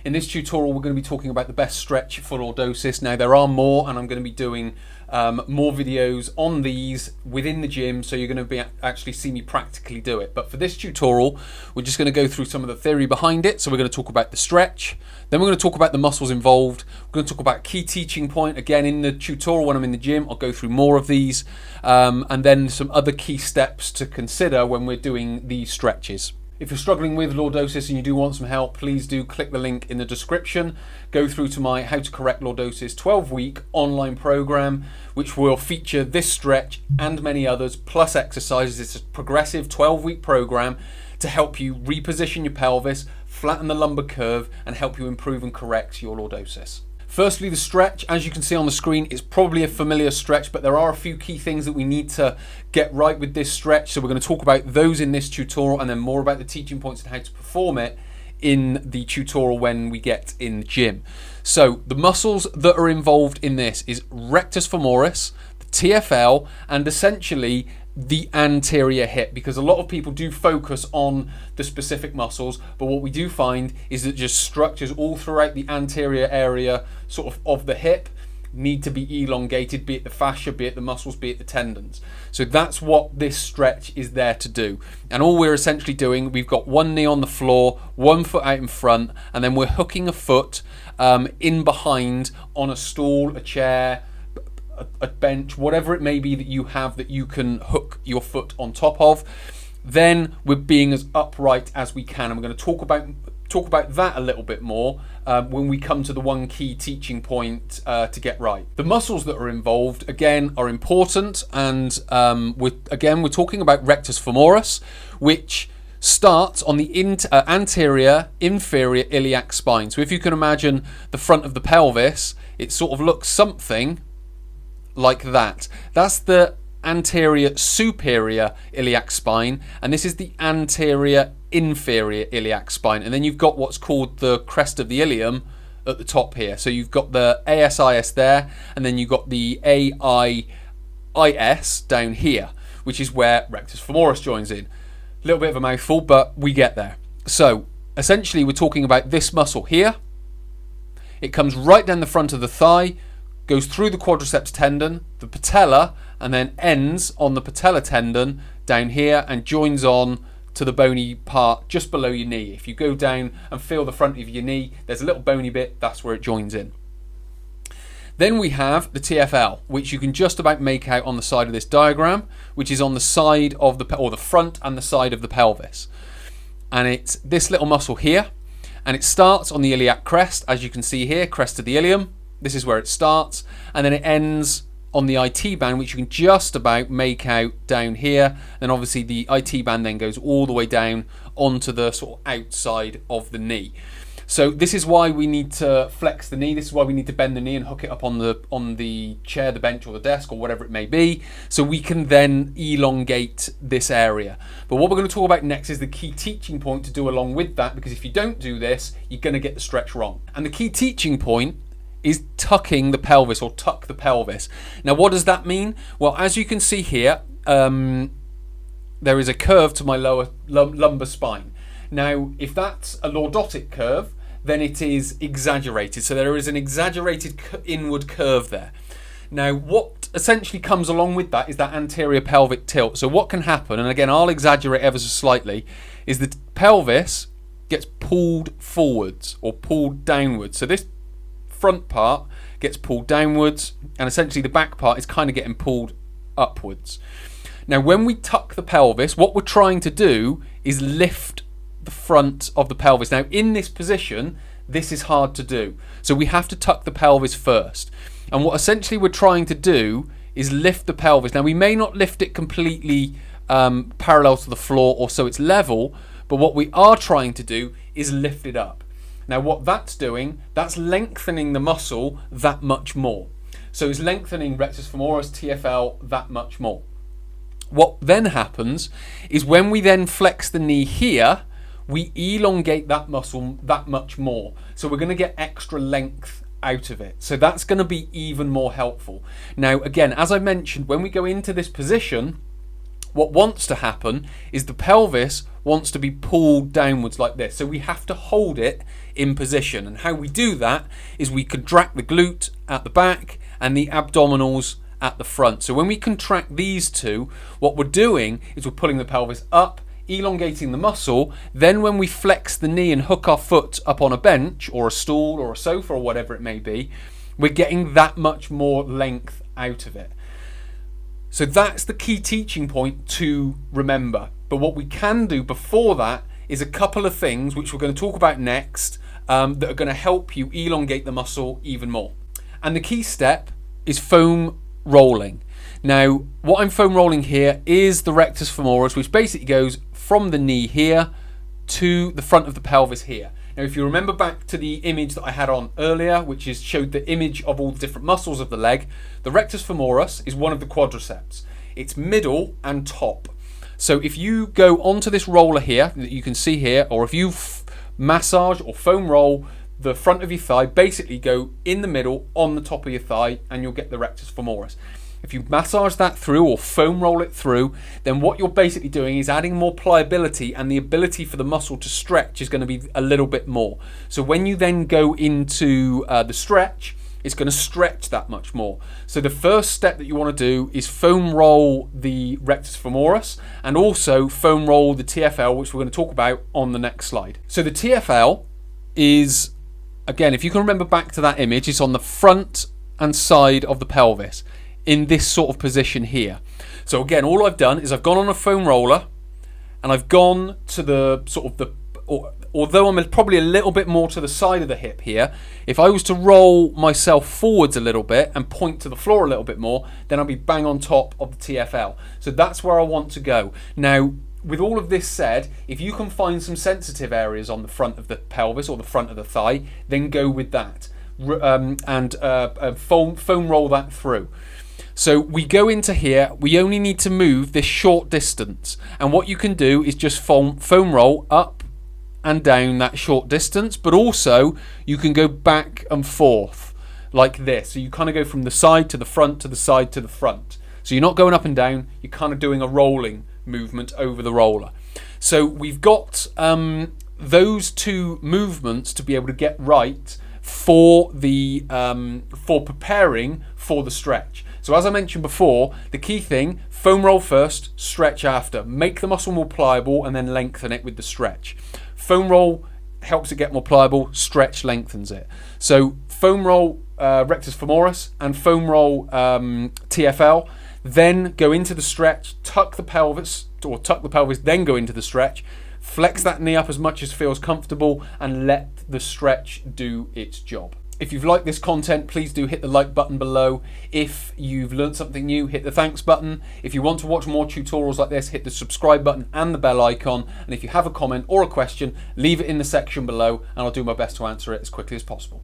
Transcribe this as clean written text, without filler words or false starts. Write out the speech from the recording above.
In this tutorial, we're going to be talking about the best stretch for lordosis. Now, there are more, and I'm going to be doing more videos on these within the gym, so you're going to be actually see me practically do it. But for this tutorial, we're just going to go through some of the theory behind it. So we're going to talk about the stretch, then we're going to talk about the muscles involved. We're going to talk about key teaching point. Again, in the tutorial when I'm in the gym, I'll go through more of these, and then some other key steps to consider when we're doing these stretches. If you're struggling with lordosis and you do want some help, please do click the link in the description. Go through to my How to Correct Lordosis 12-week online program, which will feature this stretch and many others, plus exercises. It's a progressive 12-week program to help you reposition your pelvis, flatten the lumbar curve, and help you improve and correct your lordosis. Firstly, the stretch, as you can see on the screen, is probably a familiar stretch, but there are a few key things that we need to get right with this stretch. So we're going to talk about those in this tutorial, and then more about the teaching points and how to perform it in the tutorial when we get in the gym. So the muscles that are involved in this is rectus femoris, the TFL, and essentially the anterior hip, because a lot of people do focus on the specific muscles, but what we do find is that just structures all throughout the anterior area sort of the hip need to be elongated, be it the fascia, be it the muscles, be it the tendons. So that's what this stretch is there to do. And all we're essentially doing, we've got one knee on the floor, one foot out in front, and then we're hooking a foot in behind on a stool, a chair, a bench, whatever it may be that you have that you can hook your foot on top of. Then we're being as upright as we can, and we're going to talk about that a little bit more when we come to the one key teaching point to get right. The muscles that are involved again are important, and we're talking about rectus femoris, which starts on the anterior inferior iliac spine. So if you can imagine the front of the pelvis, it sort of looks something like that. That's the anterior superior iliac spine, and this is the anterior inferior iliac spine. And then you've got what's called the crest of the ilium at the top here. So you've got the ASIS there, and then you've got the AIIS down here, which is where rectus femoris joins in. A little bit of a mouthful, but we get there. So essentially we're talking about this muscle here. It comes right down the front of the thigh, goes through the quadriceps tendon, the patella, and then ends on the patella tendon down here and joins on to the bony part just below your knee. If you go down and feel the front of your knee, there's a little bony bit, that's where it joins in. Then we have the TFL, which you can just about make out on the side of this diagram, which is on the side of the front and the side of the pelvis. And it's this little muscle here, and it starts on the iliac crest, as you can see here, crest of the ilium. This is where it starts, and then it ends on the IT band, which you can just about make out down here. Then obviously the IT band then goes all the way down onto the sort of outside of the knee. So this is why we need to flex the knee. This is why we need to bend the knee and hook it up on the chair, the bench, or the desk, or whatever it may be, so we can then elongate this area. But what we're going to talk about next is the key teaching point to do along with that, because if you don't do this, you're going to get the stretch wrong. And the key teaching point is tucking the pelvis, or tuck the pelvis. Now what does that mean? Well, as you can see here, there is a curve to my lower lumbar spine. Now if that's a lordotic curve, then it is exaggerated. So there is an exaggerated inward curve there. Now what essentially comes along with that is that anterior pelvic tilt. So what can happen, and again I'll exaggerate ever so slightly, is the pelvis gets pulled forwards or pulled downwards. So this front part gets pulled downwards, and essentially the back part is kind of getting pulled upwards. Now when we tuck the pelvis, what we're trying to do is lift the front of the pelvis. Now in this position, this is hard to do, so we have to tuck the pelvis first. And what essentially we're trying to do is lift the pelvis. Now we may not lift it completely parallel to the floor or so it's level, but what we are trying to do is lift it up. Now what that's doing, that's lengthening the muscle that much more. So it's lengthening rectus femoris, TFL that much more. What then happens is when we then flex the knee here, we elongate that muscle that much more. So we're going to get extra length out of it. So that's going to be even more helpful. Now again, as I mentioned, when we go into this position, what wants to happen is the pelvis wants to be pulled downwards like this. So we have to hold it in position. And how we do that is we contract the glute at the back and the abdominals at the front. So when we contract these two, what we're doing is we're pulling the pelvis up, elongating the muscle. Then when we flex the knee and hook our foot up on a bench or a stool or a sofa or whatever it may be, we're getting that much more length out of it. So that's the key teaching point to remember. But what we can do before that is a couple of things which we're going to talk about next that are going to help you elongate the muscle even more. And the key step is foam rolling. Now, what I'm foam rolling here is the rectus femoris, which basically goes from the knee here to the front of the pelvis here. Now, if you remember back to the image that I had on earlier, which showed the image of all the different muscles of the leg, the rectus femoris is one of the quadriceps. It's middle and top. So if you go onto this roller here that you can see here, or if you massage or foam roll the front of your thigh, basically go in the middle on the top of your thigh and you'll get the rectus femoris. If you massage that through or foam roll it through, then what you're basically doing is adding more pliability, and the ability for the muscle to stretch is going to be a little bit more. So when you then go into the stretch, it's going to stretch that much more. So the first step that you want to do is foam roll the rectus femoris and also foam roll the TFL, which we're going to talk about on the next slide. So the TFL is, again, if you can remember back to that image, it's on the front and side of the pelvis in this sort of position here. So again, all I've done is I've gone on a foam roller and I've gone to the sort of the, although I'm probably a little bit more to the side of the hip here, if I was to roll myself forwards a little bit and point to the floor a little bit more, then I'll be bang on top of the TFL. So that's where I want to go. Now, with all of this said, if you can find some sensitive areas on the front of the pelvis or the front of the thigh, then go with that and foam roll that through. So we go into here, we only need to move this short distance, and what you can do is just foam roll up and down that short distance, but also you can go back and forth like this. So you kind of go from the side to the front to the side to the front. So you're not going up and down, you're kind of doing a rolling movement over the roller. So we've got those two movements to be able to get right for the for preparing for the stretch. So as I mentioned before, the key thing, foam roll first, stretch after. Make the muscle more pliable and then lengthen it with the stretch. Foam roll helps it get more pliable, stretch lengthens it. So foam roll rectus femoris and foam roll TFL, then go into the stretch, tuck the pelvis, then go into the stretch, flex that knee up as much as feels comfortable and let the stretch do its job. If you've liked this content, please do hit the like button below. If you've learned something new, hit the thanks button. If you want to watch more tutorials like this, hit the subscribe button and the bell icon. And if you have a comment or a question, leave it in the section below and I'll do my best to answer it as quickly as possible.